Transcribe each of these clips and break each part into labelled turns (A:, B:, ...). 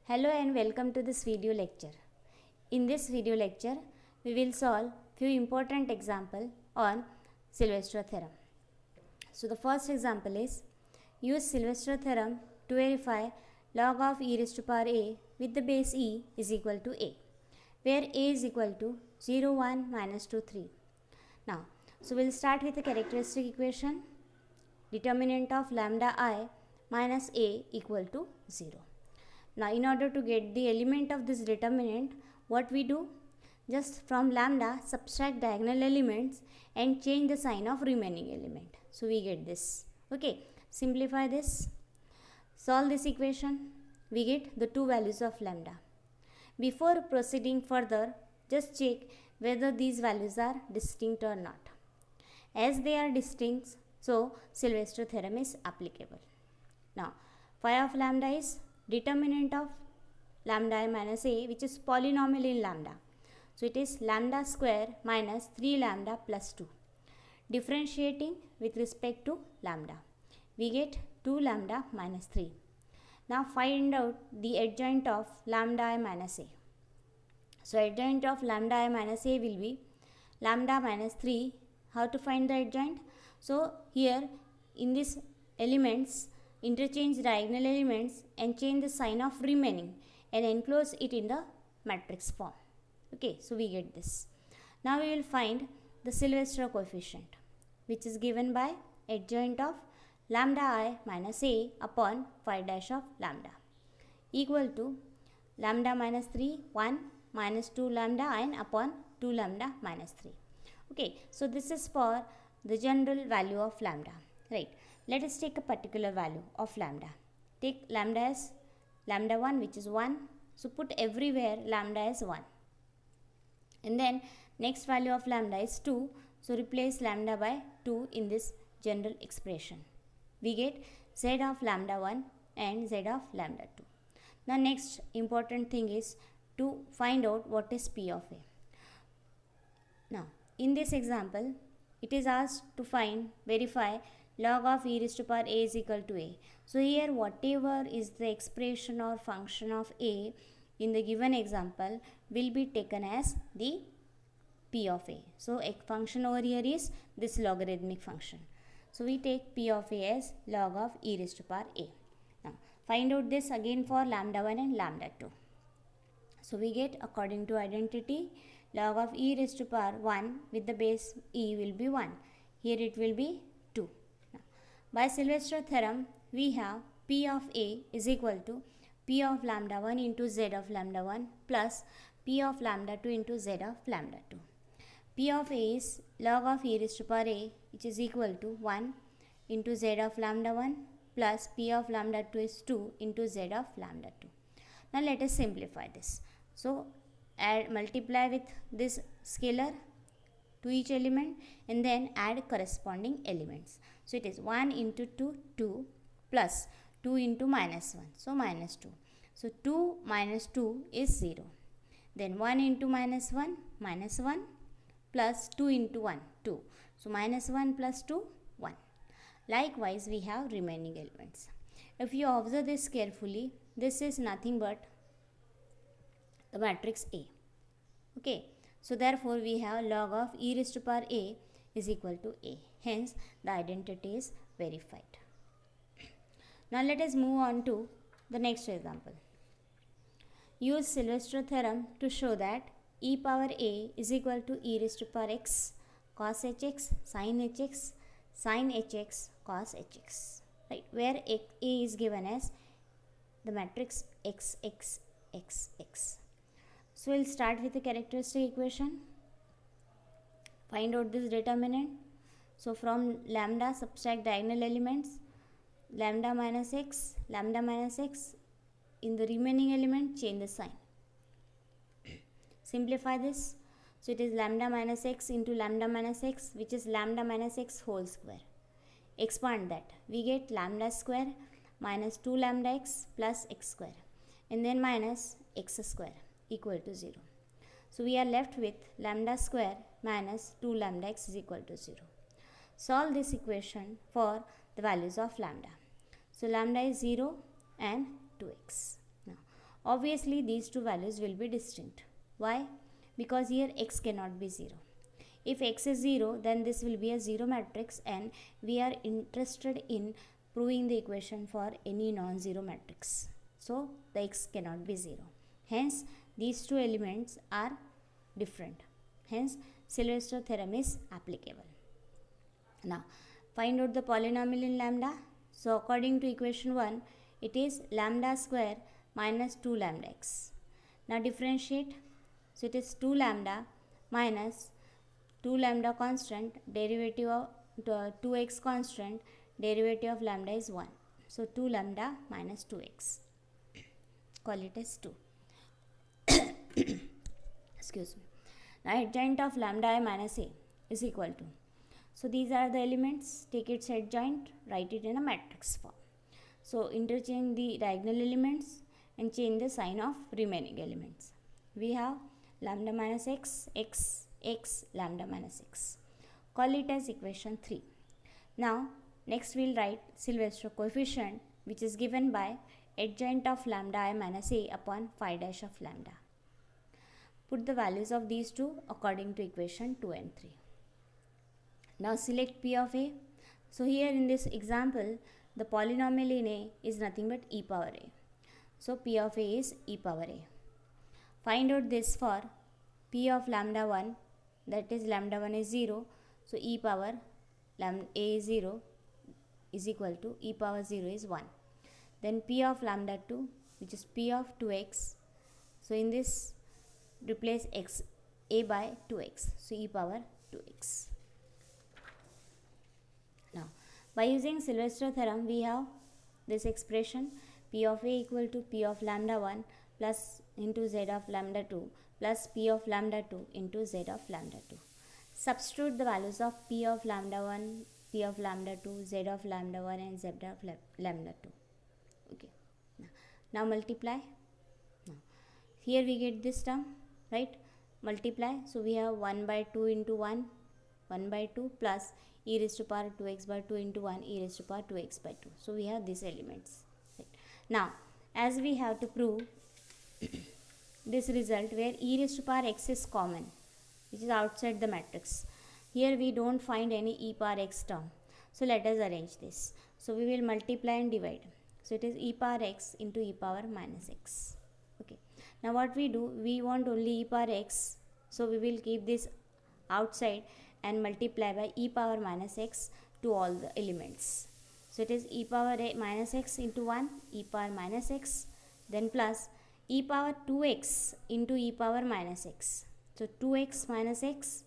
A: Hello and welcome to this video lecture. In this video lecture, we will solve few important example on Sylvester theorem. So the first example is use Sylvester theorem to verify log of e raised to power a with the base e is equal to a, where a is equal to 0, 1, minus 2, 3. Now, so we'll start with the characteristic equation. Determinant of lambda I minus a equal to 0. Now, in order to get the element of this determinant, what we do? Just from lambda, subtract diagonal elements and change the sign of remaining element. So, we get this. Okay, simplify this. Solve this equation. We get the two values of lambda. Before proceeding further, just check whether these values are distinct or not. As they are distinct, so Sylvester theorem is applicable. Now, phi of lambda is determinant of lambda I minus a, which is polynomial in lambda. So, it is lambda square minus 3 lambda plus 2. Differentiating with respect to lambda, we get 2 lambda minus 3. Now, find out the adjoint of lambda I minus a. So, adjoint of lambda I minus a will be lambda minus 3. How to find the adjoint? So, here in this elements, interchange diagonal elements and change the sign of remaining and enclose it in the matrix form. Okay, so we get this. Now we will find the Sylvester coefficient, which is given by adjoint of lambda I minus a upon phi dash of lambda equal to lambda minus 3, 1 minus 2 lambda n upon 2 lambda minus 3. Okay, so this is for the general value of lambda, right? Let us take a particular value of lambda. Take lambda as lambda 1, which is 1. So, put everywhere lambda as 1. And then next value of lambda is 2. So, replace lambda by 2 in this general expression. We get z of lambda 1 and z of lambda 2. Now, next important thing is to find out what is P of A. Now, in this example, it is asked to verify log of e raised to power a is equal to a. So, here whatever is the expression or function of a in the given example will be taken as the p of a. So, a function over here is this logarithmic function. So, we take p of a as log of e raised to power a. Now, find out this again for lambda 1 and lambda 2. So, we get according to identity log of e raised to power 1 with the base e will be 1. Here it will be 2. By Sylvester theorem, we have P of A is equal to P of lambda 1 into Z of lambda 1 plus P of lambda 2 into Z of lambda 2. P of A is log of e raised to power A, which is equal to 1 into Z of lambda 1 plus P of lambda 2 is 2 into Z of lambda 2. Now, let us simplify this. So, multiply with this scalar to each element and then add corresponding elements. So, it is 1 into 2, 2 plus 2 into minus 1. So, minus 2. So, 2 minus 2 is 0. Then 1 into minus 1 plus 2 into 1, 2. So, minus 1 plus 2, 1. Likewise, we have remaining elements. If you observe this carefully, this is nothing but the matrix A. Okay. So, therefore, we have log of e raised to power a is equal to a. Hence, the identity is verified. Now, let us move on to the next example. Use Sylvester theorem to show that e power a is equal to e raised to power x cos hx sin hx sin hx cos hx. Right, where a is given as the matrix x, x, x, x. So, we will start with the characteristic equation. Find out this determinant. So, from lambda subtract diagonal elements, lambda minus x, in the remaining element change the sign. Simplify this. So, it is lambda minus x into lambda minus x, which is lambda minus x whole square. Expand that. We get lambda square minus 2 lambda x plus x square and then minus x square equal to 0. So, we are left with lambda square minus 2 lambda x is equal to 0. Solve this equation for the values of lambda. So, lambda is 0 and 2x. Now, Obviously these two values will be distinct. Why? Because here x cannot be 0. If x is 0, then this will be a 0 matrix, and we are interested in proving the equation for any non-zero matrix. So the x cannot be 0. Hence these two elements are different. Hence Sylvester theorem is applicable. Now find out the polynomial in lambda. So according to equation 1, it is lambda square minus 2 lambda x. Now differentiate. So it is 2 lambda minus 2 lambda constant, derivative of 2x constant, derivative of lambda is 1. So 2 lambda minus 2x. Call it as 2. Excuse me. Now adjoint of lambda I minus a is equal to. So these are the elements. Take its adjoint, write it in a matrix form. So interchange the diagonal elements and change the sign of remaining elements. We have lambda minus x, x, x, lambda minus x. Call it as equation 3. Now next we will write Sylvester coefficient, which is given by adjoint of lambda I minus a upon phi dash of lambda. Put the values of these two according to equation 2 and 3. Now select P of a. So here in this example, the polynomial in a is nothing but e power a. So P of a is e power a. Find out this for P of lambda 1, that is lambda 1 is 0. So e power lambda a is 0 is equal to e power 0 is 1. Then P of lambda 2, which is P of 2x. So in this replace x a by 2x. So e power 2x. Now by using Sylvester theorem, we have this expression P of a equal to P of lambda 1 plus into z of lambda 2 plus P of lambda 2 into z of lambda 2. Substitute the values of P of lambda 1, P of lambda 2, z of lambda 1 and z of lambda 2. Okay. Now multiply. Now here we get this term, right? Multiply. So we have 1 by 2 into 1 by 2 plus e raised to power 2x by 2 into 1 e raised to power 2x by 2. So we have these elements. Right. Now as we have to prove this result where e raised to power x is common, which is outside the matrix. Here we don't find any e power x term. So let us arrange this. So we will multiply and divide. So it is e power x into e power minus x. Okay. Now what we do, we want only e power x. So we will keep this outside and multiply by e power minus x to all the elements. So it is e power minus x into 1, e power minus x, then plus e power 2x into e power minus x. So 2x minus x,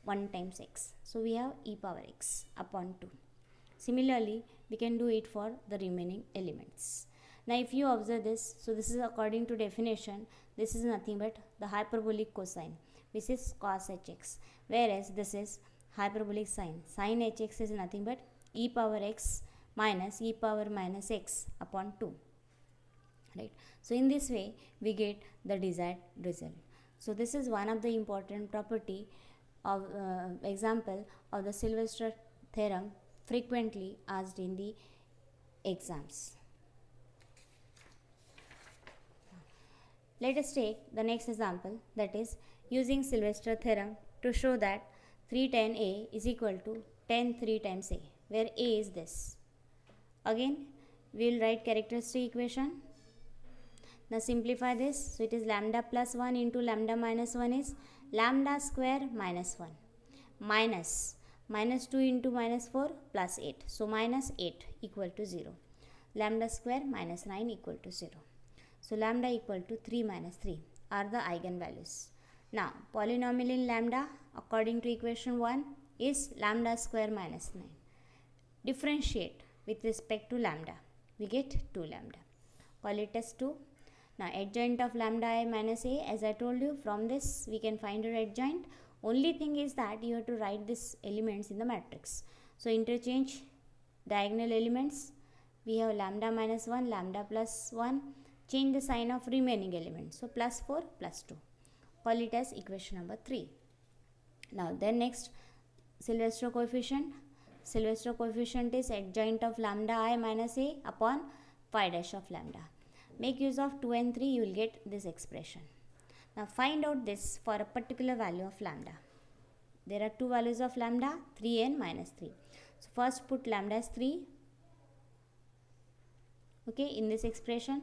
A: 1 times x. So we have e power x upon 2. Similarly, we can do it for the remaining elements. Now if you observe this, so this is according to definition, this is nothing but the hyperbolic cosine, which is cos hx, whereas this is hyperbolic sine. Sin hx is nothing but e power x minus e power minus x upon 2. Right. So in this way we get the desired result. So this is one of the important property of example of the Sylvester theorem frequently asked in the exams. Let us take the next example, that is using Sylvester theorem to show that 3 tan a is equal to tan 3 times a, where a is this. Again we will write characteristic equation. Now simplify this. So it is lambda plus 1 into lambda minus 1 is lambda square minus 1 minus 2 into minus 4 plus 8. So minus 8 equal to 0. Lambda square minus 9 equal to 0. So lambda equal to 3 minus 3 are the eigenvalues. Now polynomial in lambda according to equation 1 is lambda square minus 9. Differentiate with respect to lambda. We get 2 lambda. Call it as 2. Now adjoint of lambda I minus a, as I told you, from this we can find your adjoint. Only thing is that you have to write these elements in the matrix. So interchange diagonal elements. We have lambda minus 1, lambda plus 1. Change the sign of remaining elements. So plus 4 plus 2. Call it as equation number 3. Now then next, Sylvester coefficient. Sylvester coefficient is adjoint of lambda I minus a upon phi dash of lambda. make use of 2 and 3, you will get this expression. Now find out this for a particular value of lambda. There are two values of lambda, 3 and minus 3. So first put lambda as 3, okay, in this expression.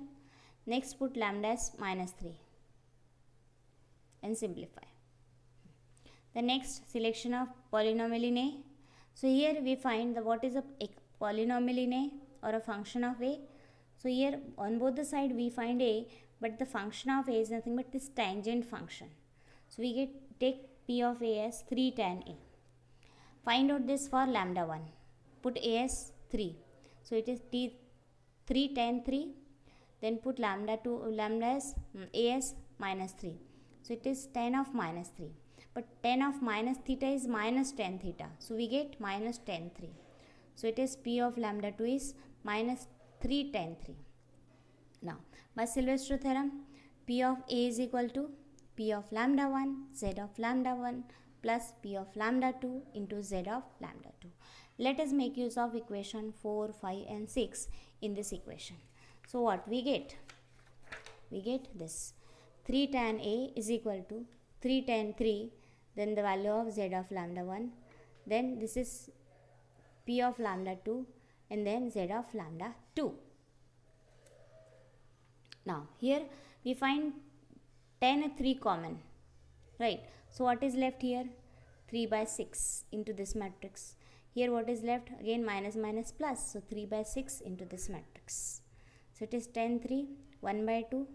A: Next put lambda as minus 3 and simplify. The next, selection of polynomial in A. So here we find the what is a polynomial in A or a function of A. So here on both the side we find A, but the function of A is nothing but this tangent function. So we take P of A as 3 tan A. Find out this for lambda 1. Put A as 3. So it is 3 tan 3. Then put lambda as A as minus 3. So it is tan of minus 3. But tan of minus theta is minus tan theta. So we get minus tan 3. So it is P of lambda 2 is minus 3 tan 3. Now by Sylvester theorem, P of A is equal to P of lambda 1 Z of lambda 1 plus P of lambda 2 into Z of lambda 2. Let us make use of equation 4, 5 and 6 in this equation. So what we get? We get this 3 tan A is equal to 3 tan 3, then the value of Z of lambda 1, then this is P of lambda 2 and then Z of lambda 2. Now here we find tan and 3 common, right? So what is left here? 3 by 6 into this matrix. Here what is left? Again minus minus plus, so 3 by 6 into this matrix. So it is tan 3, 1 by 2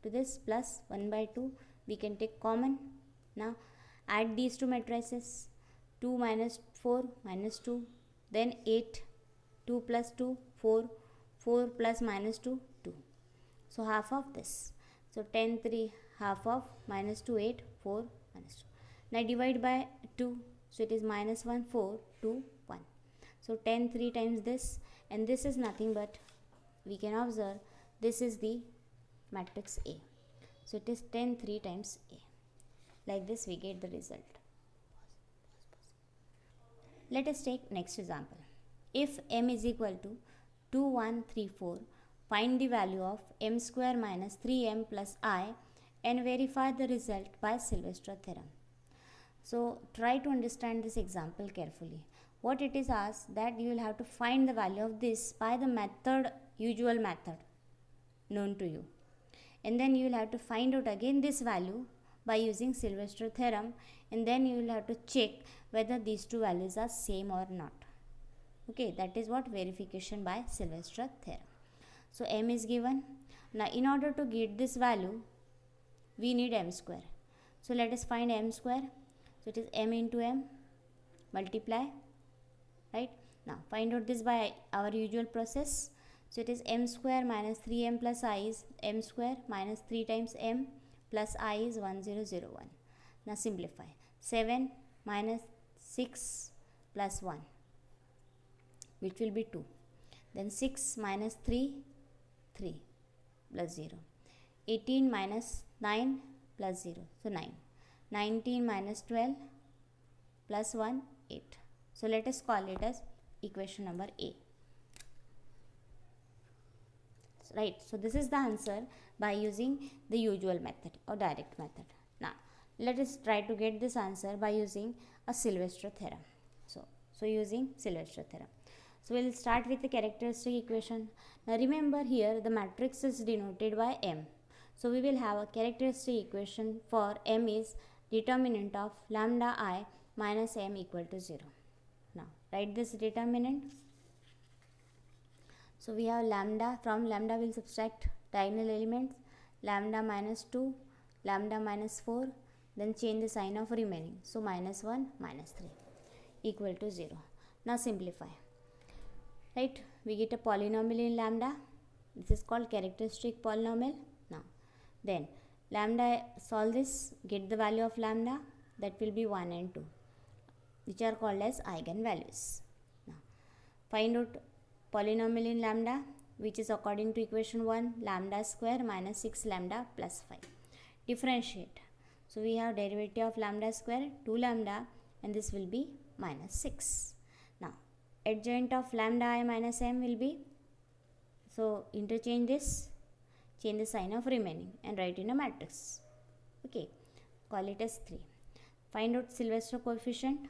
A: to this plus 1 by 2. We can take common. Now add these two matrices. 2 minus 4 minus 2, then 8, 2 plus 2, 4, 4 plus minus 2, 2. So half of this. So tan 3 half of minus 2, 8, 4 minus 2. Now divide by 2. So it is minus 1, 4, 2, 1. So tan 3 times this, and this is nothing but, we can observe, this is the matrix A. So it is tan 3 times A. Like this we get the result. Let us take next example. If m is equal to 2, 1, 3, 4, find the value of m square minus 3m plus I and verify the result by Sylvester theorem. So try to understand this example carefully. What it is asked, that you will have to find the value of this by the method, usual method known to you. And then you will have to find out again this value by using Sylvester theorem, and then you will have to check whether these two values are same or not. Okay, that is what verification by Sylvester theorem. So m is given. Now in order to get this value, we need m square. So let us find m square. So it is m into m, multiply, right? Now find out this by our usual process. So it is m square minus 3m plus I is m square minus 3 times m plus I is 1001. Now simplify. 7 minus 6 plus 1, which will be 2. Then 6 minus 3, 3 plus 0. 18 minus 9 plus 0, so 9. 19 minus 12 plus 1, 8. So let us call it as equation number A. Right, so this is the answer by using the usual method or direct method. Now let us try to get this answer by using a Sylvester theorem. So using Sylvester theorem. So we'll start with the characteristic equation. Now remember here the matrix is denoted by m. So we will have a characteristic equation for m is determinant of lambda I minus m equal to 0. Now write this determinant. So we have lambda, from lambda we will subtract diagonal elements, lambda minus 2, lambda minus 4, then change the sign of remaining. So minus 1, minus 3 equal to 0. Now simplify. Right, we get a polynomial in lambda. This is called characteristic polynomial. Now then lambda, solve this, get the value of lambda, that will be 1 and 2, which are called as eigenvalues. Now find out polynomial in lambda, which is according to equation 1, lambda square minus 6 lambda plus 5. Differentiate. So we have derivative of lambda square 2 lambda, and this will be minus 6. Now adjoint of lambda I minus m will be, so interchange this, change the sign of remaining and write in a matrix. Okay, call it as 3. Find out Sylvester coefficient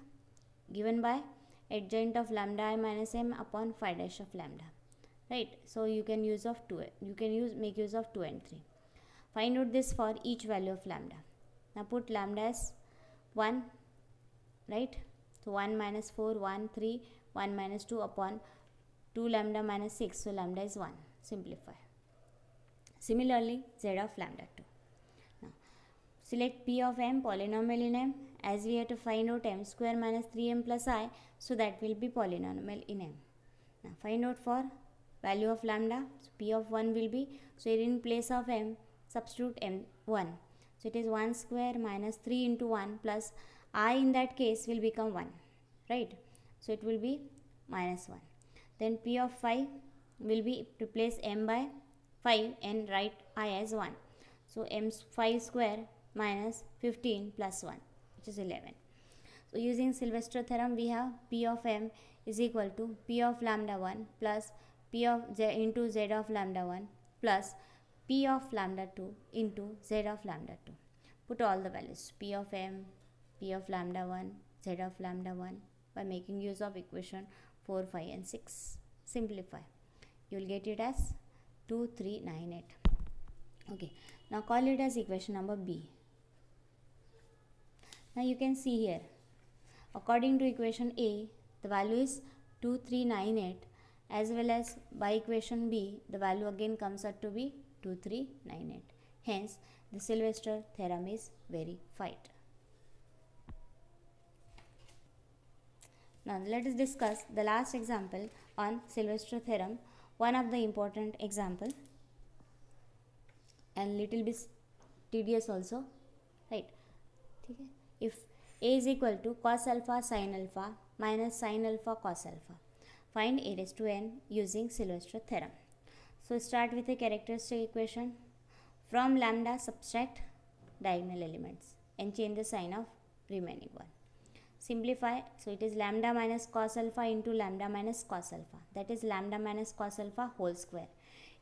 A: given by adjoint of lambda I minus m upon phi dash of lambda. Right, so you can make use of 2 and 3. Find out this for each value of lambda. Now put lambda as 1, right? So 1 minus 4, 1, 3, 1 minus 2 upon 2 lambda minus 6. So lambda is 1. Simplify. Similarly, z of lambda 2. Now select p of m, polynomial in m. As we have to find out m square minus 3m plus I, so that will be polynomial in m. Now find out for value of lambda. So p of 1 will be, so here in place of m, substitute m1. So it is 1 square minus 3 into 1 plus I in that case will become 1. Right? So it will be minus 1. Then p of 5 will be, replace m by 5 and write I as 1. So m5 square minus 15 plus 1, which is 11. So using Sylvester theorem, we have p of m is equal to p of lambda 1 plus p of z into z of lambda 1 plus p of lambda 2 into z of lambda 2. Put all the values, p of m, p of lambda 1, z of lambda 1 by making use of equation 4, 5 and 6. Simplify. You will get it as 2, 3, 9, 8. Okay. Now call it as equation number B. Now you can see here, according to equation A, the value is 2398, as well as by equation B, the value again comes out to be 2398. Hence, the Sylvester theorem is verified. Now let us discuss the last example on Sylvester theorem, one of the important example and little bit tedious also, right? Okay. If A is equal to cos alpha sin alpha minus sin alpha cos alpha, find a raised to n using Sylvester theorem. So start with a characteristic equation. From lambda subtract diagonal elements and change the sign of remaining one. Simplify. So it is lambda minus cos alpha into lambda minus cos alpha, that is lambda minus cos alpha whole square,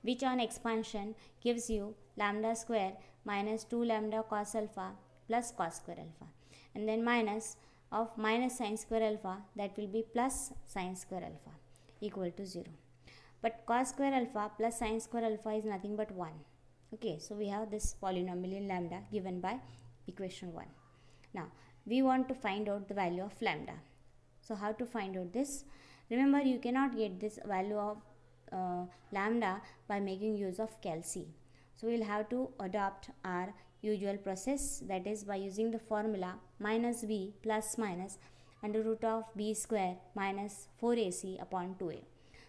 A: which on expansion gives you lambda square minus 2 lambda cos alpha plus cos square alpha, and then minus of minus sin square alpha, that will be plus sin square alpha, equal to 0. But cos square alpha plus sin square alpha is nothing but 1. Okay, so we have this polynomial in lambda given by equation 1. Now we want to find out the value of lambda. So how to find out this? Remember, you cannot get this value of lambda by making use of Cal C. So we will have to adopt our usual process, that is by using the formula minus b plus minus under root of b square minus 4ac upon 2a.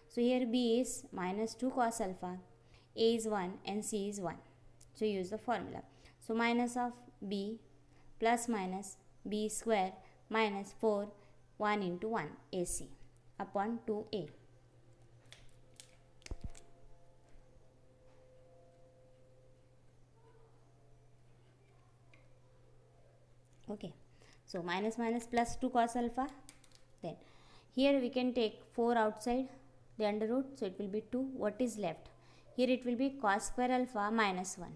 A: So here b is minus 2 cos alpha, a is 1 and c is 1. So use the formula. So minus of b plus minus b square minus 4 1 into 1 ac upon 2a. Okay, so minus minus plus 2 cos alpha. Then here we can take 4 outside the under root, so it will be 2. What is left? Here it will be cos square alpha minus 1.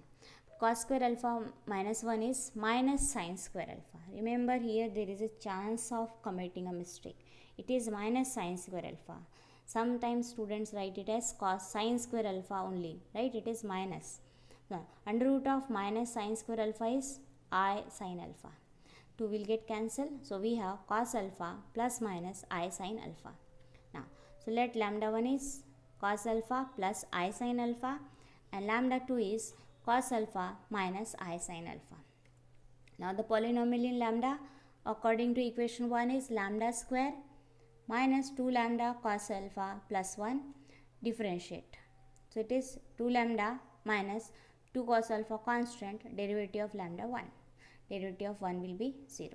A: Cos square alpha minus 1 is minus sin square alpha. Remember, here there is a chance of committing a mistake. It is minus sin square alpha. Sometimes students write it as cos sin square alpha only, right? It is minus. Now, under root of minus sin square alpha is I sin alpha. 2 will get cancelled. So we have cos alpha plus minus I sin alpha. Now, so let lambda 1 is cos alpha plus I sin alpha, and lambda 2 is cos alpha minus I sin alpha. Now the polynomial in lambda according to equation 1 is lambda square minus 2 lambda cos alpha plus 1. Differentiate. So it is 2 lambda minus 2 cos alpha constant, derivative of lambda 1. Derivative of 1 will be 0.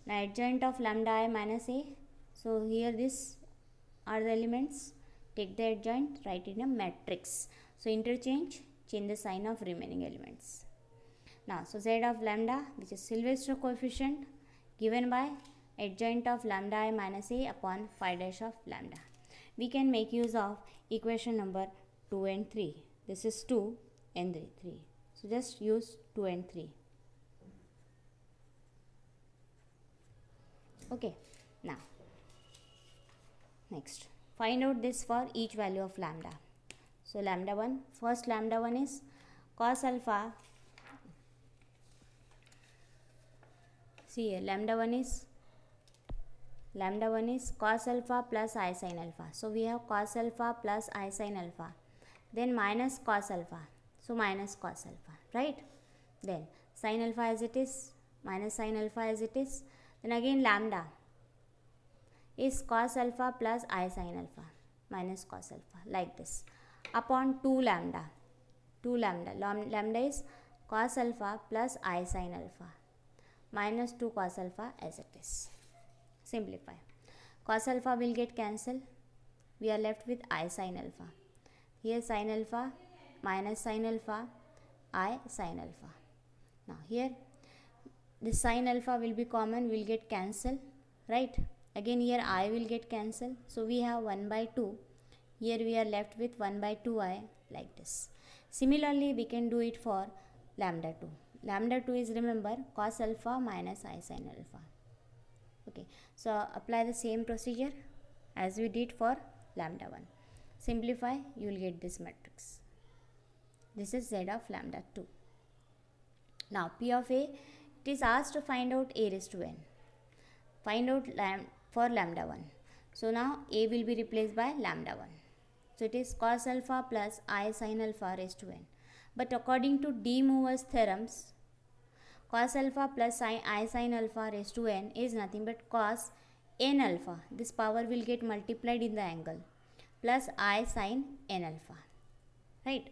A: Now adjoint of lambda I minus a. So here this are the elements. Take the adjoint, write in a matrix. So interchange, change the sign of remaining elements. Now, so z of lambda, which is Sylvester coefficient, given by adjoint of lambda I minus a upon phi dash of lambda. We can make use of equation number 2 and 3. This is 2 and 3. So just use 2 and 3. Okay, now next find out this for each value of lambda. So lambda 1, first lambda 1 is cos alpha. See here, lambda 1 is cos alpha plus I sin alpha. So we have cos alpha plus I sin alpha, then minus cos alpha, so minus cos alpha, right? Then sin alpha as it is, minus sin alpha as it is. Then again lambda is cos alpha plus I sin alpha minus cos alpha, like this, upon 2 lambda. Lambda is cos alpha plus I sin alpha minus 2 cos alpha as it is. Simplify. Cos alpha will get cancelled. We are left with I sin alpha. Here sin alpha minus sin alpha, I sin alpha. Now here this sin alpha will be common, will get cancelled, right? Again here I will get cancelled. So we have 1 by 2. Here we are left with 1 by 2i, like this. Similarly we can do it for lambda 2. Lambda 2 is, remember, cos alpha minus I sin alpha. Okay, so apply the same procedure as we did for lambda 1. Simplify, you will get this matrix. This is z of lambda 2. Now P of A, it is asked to find out a raised to n. Find out for lambda 1. So now A will be replaced by lambda 1. So it is cos alpha plus I sin alpha raised to n. But according to De Moivre's theorems, cos alpha plus I sin alpha raised to n is nothing but cos n alpha. This power will get multiplied in the angle, plus I sin n alpha, right?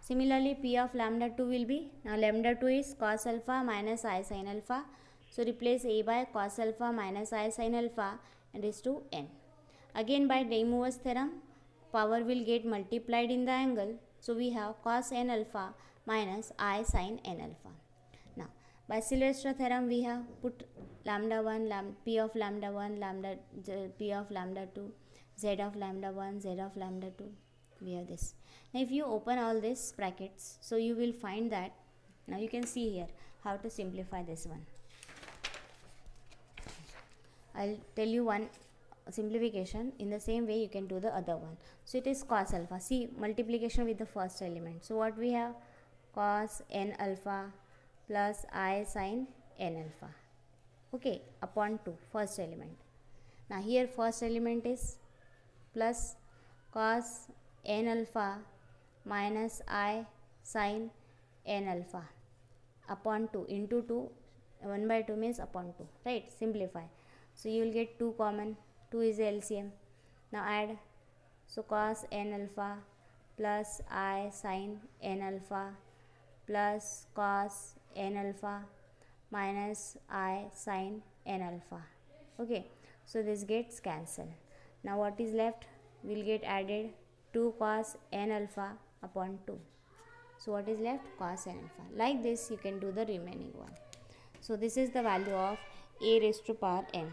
A: Similarly P of lambda 2 will be, now lambda 2 is cos alpha minus I sin alpha. So replace A by cos alpha minus I sin alpha and raised to n. Again by De Moivre's theorem, power will get multiplied in the angle. So we have cos n alpha minus I sin n alpha. Now by Sylvester theorem we have put lambda 1, P of lambda 1, P of lambda 2, Z of lambda 1, Z of lambda 2. We have this. Now if you open all these brackets, so you will find that, now you can see here how to simplify this one. I'll tell you one simplification. In the same way you can do the other one. So it is cos alpha. See, multiplication with the first element. So what we have? Cos n alpha plus I sin n alpha. Okay, upon 2, first element. Now here first element is plus cos n alpha minus I sin n alpha upon 2 into 2. 1 by 2 means upon 2, right? Simplify. So you will get 2 common. 2 is the LCM. Now add. So cos n alpha plus I sin n alpha plus cos n alpha minus I sin n alpha. Okay, so this gets cancelled. Now what is left? Will get added 2 cos n alpha upon 2. So what is left? Cos n alpha. Like this you can do the remaining one. So this is the value of a raised to power n.